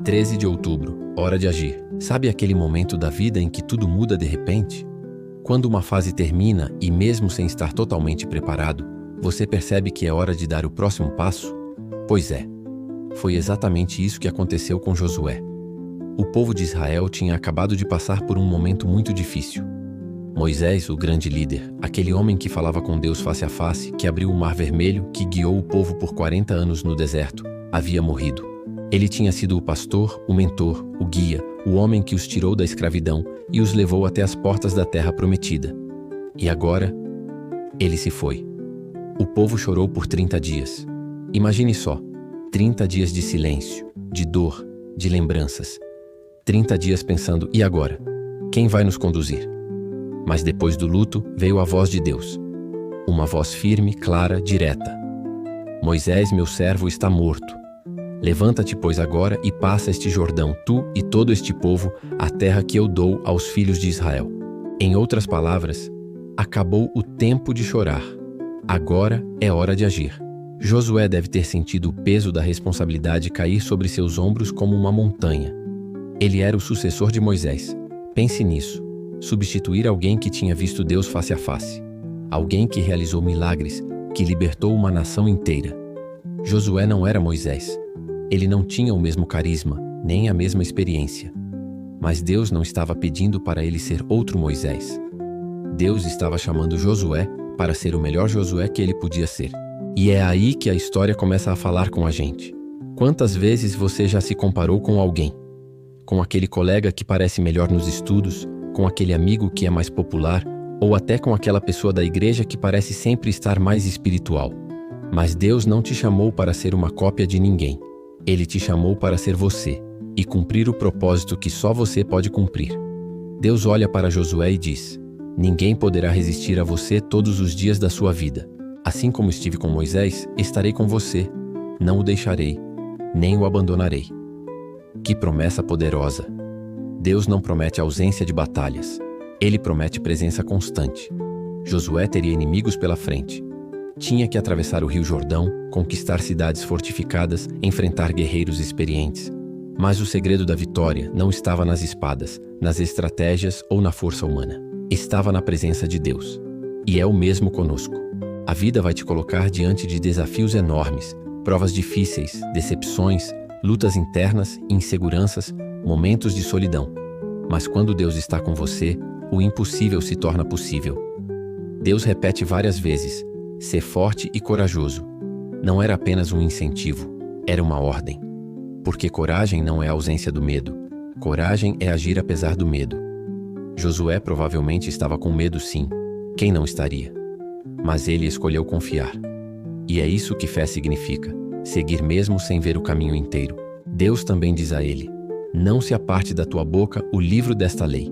13 de outubro, hora de agir. Sabe aquele momento da vida em que tudo muda de repente? Quando uma fase termina e mesmo sem estar totalmente preparado, você percebe que é hora de dar o próximo passo? Pois é, foi exatamente isso que aconteceu com Josué. O povo de Israel tinha acabado de passar por um momento muito difícil. Moisés, o grande líder, aquele homem que falava com Deus face a face, que abriu o Mar Vermelho, que guiou o povo por 40 anos no deserto, havia morrido. Ele tinha sido o pastor, o mentor, o guia, o homem que os tirou da escravidão e os levou até as portas da terra prometida. E agora, ele se foi. O povo chorou por 30 dias. Imagine só, 30 dias de silêncio, de dor, de lembranças. 30 dias pensando, e agora? Quem vai nos conduzir? Mas depois do luto veio a voz de Deus. Uma voz firme, clara, direta. Moisés, meu servo, está morto. Levanta-te, pois, agora e passa este Jordão, tu e todo este povo, a terra que eu dou aos filhos de Israel. Em outras palavras, acabou o tempo de chorar. Agora é hora de agir. Josué deve ter sentido o peso da responsabilidade cair sobre seus ombros como uma montanha. Ele era o sucessor de Moisés. Pense nisso. Substituir alguém que tinha visto Deus face a face. Alguém que realizou milagres, que libertou uma nação inteira. Josué não era Moisés. Ele não tinha o mesmo carisma, nem a mesma experiência. Mas Deus não estava pedindo para ele ser outro Moisés. Deus estava chamando Josué para ser o melhor Josué que ele podia ser. E é aí que a história começa a falar com a gente. Quantas vezes você já se comparou com alguém? Com aquele colega que parece melhor nos estudos, com aquele amigo que é mais popular, ou até com aquela pessoa da igreja que parece sempre estar mais espiritual. Mas Deus não te chamou para ser uma cópia de ninguém. Ele te chamou para ser você e cumprir o propósito que só você pode cumprir. Deus olha para Josué e diz: ninguém poderá resistir a você todos os dias da sua vida. Assim como estive com Moisés, estarei com você. Não o deixarei, nem o abandonarei. Que promessa poderosa! Deus não promete ausência de batalhas. Ele promete presença constante. Josué teria inimigos pela frente. Tinha que atravessar o Rio Jordão, conquistar cidades fortificadas, enfrentar guerreiros experientes. Mas o segredo da vitória não estava nas espadas, nas estratégias ou na força humana. Estava na presença de Deus. E é o mesmo conosco. A vida vai te colocar diante de desafios enormes, provas difíceis, decepções, lutas internas, inseguranças, momentos de solidão. Mas quando Deus está com você, o impossível se torna possível. Deus repete várias vezes: ser forte e corajoso. Não era apenas um incentivo, era uma ordem. Porque coragem não é a ausência do medo. Coragem é agir apesar do medo. Josué provavelmente estava com medo, sim. Quem não estaria? Mas ele escolheu confiar. E é isso que fé significa: seguir mesmo sem ver o caminho inteiro. Deus também diz a ele: não se aparte da tua boca o livro desta lei.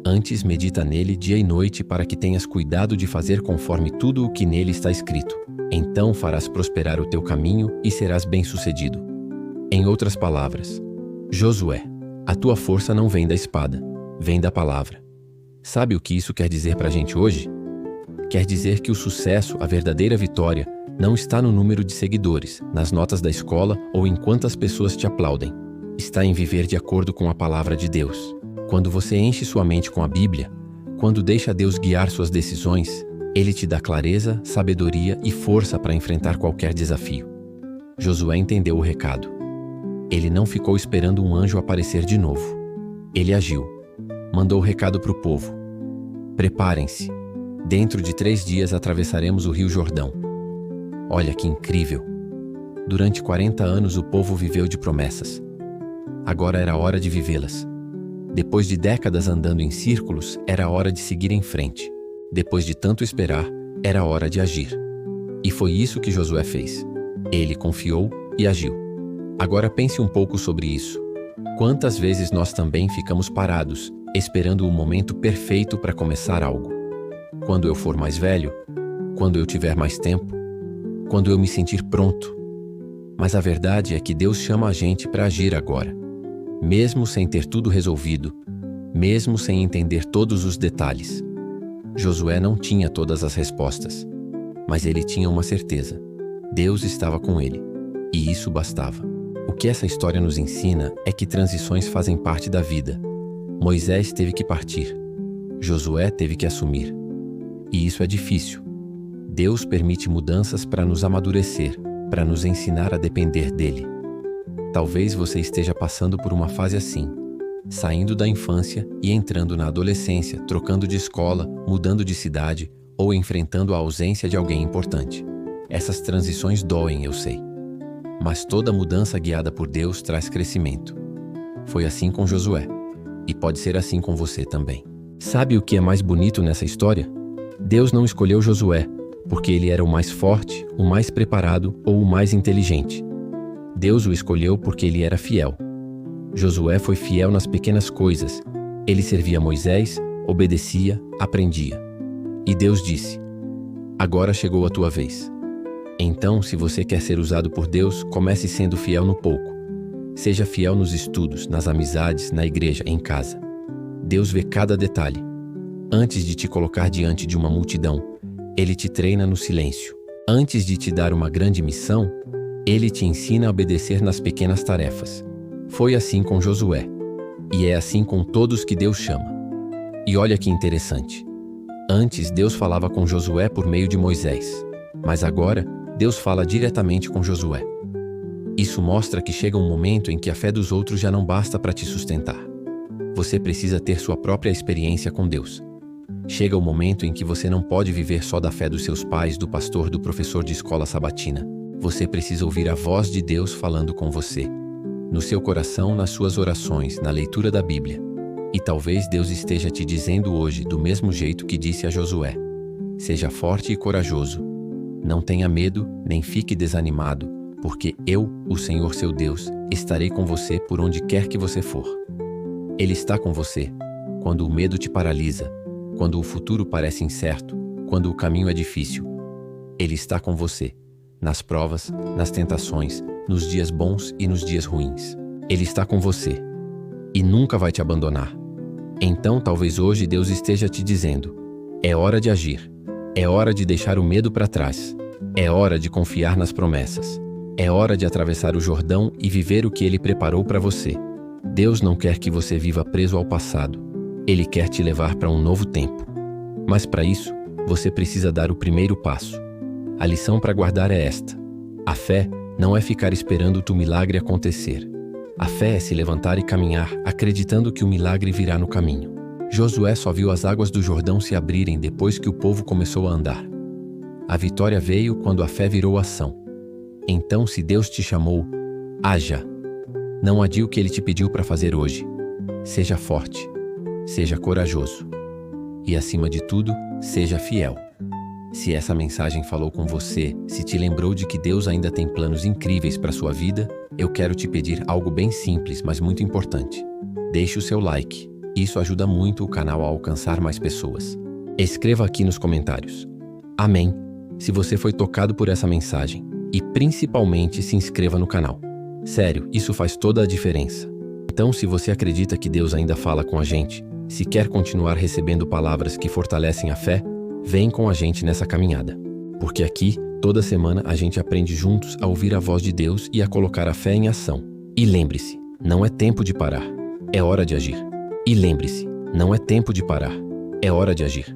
Antes medita nele dia e noite para que tenhas cuidado de fazer conforme tudo o que nele está escrito. Então farás prosperar o teu caminho e serás bem-sucedido. Em outras palavras, Josué, a tua força não vem da espada, vem da palavra. Sabe o que isso quer dizer para a gente hoje? Quer dizer que o sucesso, a verdadeira vitória, não está no número de seguidores, nas notas da escola ou em quantas pessoas te aplaudem. Está em viver de acordo com a palavra de Deus. Quando você enche sua mente com a Bíblia, quando deixa Deus guiar suas decisões, Ele te dá clareza, sabedoria e força para enfrentar qualquer desafio. Josué entendeu o recado. Ele não ficou esperando um anjo aparecer de novo. Ele agiu. Mandou o recado para o povo: preparem-se. Dentro de 3 dias atravessaremos o Rio Jordão. Olha que incrível! Durante 40 anos o povo viveu de promessas. Agora era hora de vivê-las. Depois de décadas andando em círculos, era hora de seguir em frente. Depois de tanto esperar, era hora de agir. E foi isso que Josué fez. Ele confiou e agiu. Agora pense um pouco sobre isso. Quantas vezes nós também ficamos parados, esperando o momento perfeito para começar algo? Quando eu for mais velho? Quando eu tiver mais tempo? Quando eu me sentir pronto? Mas a verdade é que Deus chama a gente para agir agora. Mesmo sem ter tudo resolvido, mesmo sem entender todos os detalhes. Josué não tinha todas as respostas, mas ele tinha uma certeza: Deus estava com ele, e isso bastava. O que essa história nos ensina é que transições fazem parte da vida. Moisés teve que partir. Josué teve que assumir. E isso é difícil. Deus permite mudanças para nos amadurecer, para nos ensinar a depender dele. Talvez você esteja passando por uma fase assim, saindo da infância e entrando na adolescência, trocando de escola, mudando de cidade ou enfrentando a ausência de alguém importante. Essas transições doem, eu sei. Mas toda mudança guiada por Deus traz crescimento. Foi assim com Josué. E pode ser assim com você também. Sabe o que é mais bonito nessa história? Deus não escolheu Josué porque ele era o mais forte, o mais preparado ou o mais inteligente. Deus o escolheu porque ele era fiel. Josué foi fiel nas pequenas coisas. Ele servia a Moisés, obedecia, aprendia. E Deus disse: agora chegou a tua vez. Então, se você quer ser usado por Deus, comece sendo fiel no pouco. Seja fiel nos estudos, nas amizades, na igreja, em casa. Deus vê cada detalhe. Antes de te colocar diante de uma multidão, Ele te treina no silêncio. Antes de te dar uma grande missão, Ele te ensina a obedecer nas pequenas tarefas. Foi assim com Josué. E é assim com todos que Deus chama. E olha que interessante. Antes, Deus falava com Josué por meio de Moisés. Mas agora, Deus fala diretamente com Josué. Isso mostra que chega um momento em que a fé dos outros já não basta para te sustentar. Você precisa ter sua própria experiência com Deus. Chega o momento em que você não pode viver só da fé dos seus pais, do pastor, do professor de escola sabatina. Você precisa ouvir a voz de Deus falando com você. No seu coração, nas suas orações, na leitura da Bíblia. E talvez Deus esteja te dizendo hoje, do mesmo jeito que disse a Josué: seja forte e corajoso. Não tenha medo, nem fique desanimado, porque eu, o Senhor seu Deus, estarei com você por onde quer que você for. Ele está com você quando o medo te paralisa, quando o futuro parece incerto, quando o caminho é difícil. Ele está com você, nas provas, nas tentações, nos dias bons e nos dias ruins. Ele está com você e nunca vai te abandonar. Então talvez hoje Deus esteja te dizendo: é hora de agir, é hora de deixar o medo para trás, é hora de confiar nas promessas, é hora de atravessar o Jordão e viver o que Ele preparou para você. Deus não quer que você viva preso ao passado. Ele quer te levar para um novo tempo. Mas para isso, você precisa dar o primeiro passo. A lição para guardar é esta: a fé não é ficar esperando o milagre acontecer. A fé é se levantar e caminhar, acreditando que o milagre virá no caminho. Josué só viu as águas do Jordão se abrirem depois que o povo começou a andar. A vitória veio quando a fé virou ação. Então, se Deus te chamou, haja. Não adie o que Ele te pediu para fazer hoje. Seja forte, seja corajoso. E, acima de tudo, seja fiel. Se essa mensagem falou com você, se te lembrou de que Deus ainda tem planos incríveis para sua vida, eu quero te pedir algo bem simples, mas muito importante. Deixe o seu like. Isso ajuda muito o canal a alcançar mais pessoas. Escreva aqui nos comentários: amém, se você foi tocado por essa mensagem. E principalmente se inscreva no canal. Sério, isso faz toda a diferença. Então, se você acredita que Deus ainda fala com a gente, se quer continuar recebendo palavras que fortalecem a fé, vem com a gente nessa caminhada. Porque aqui, toda semana, a gente aprende juntos a ouvir a voz de Deus e a colocar a fé em ação. E lembre-se, não é tempo de parar, é hora de agir. E lembre-se, não é tempo de parar, é hora de agir.